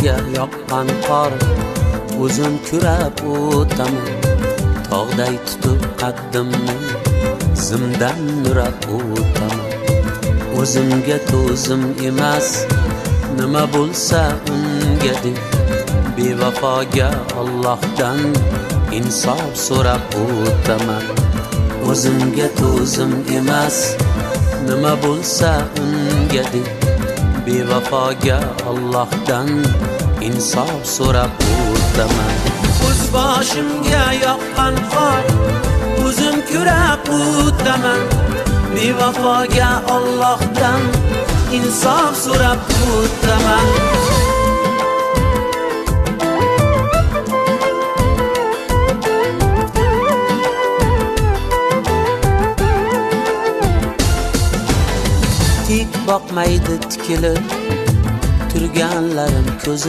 boshimga yoqqan qor, o'zim kurab o'taman. Tog'day tutib qaddimni, zimdan nurab o'taman. O'zimga to'zim emas, nima bo'lsa unga deb, bevafoga Allohdan insof so'rab o'taman. O'zimga to'zim emas, nima bo'lsa unga deb, bevafoga Allohdan insof so'rab o'taman. O'z boshimga yoqqan qor, o'zim kurab o'taman. Bevafoga Allohdan insof so'rab o'taman. Tik boqmaydi tikilib turganlarim ko'zim.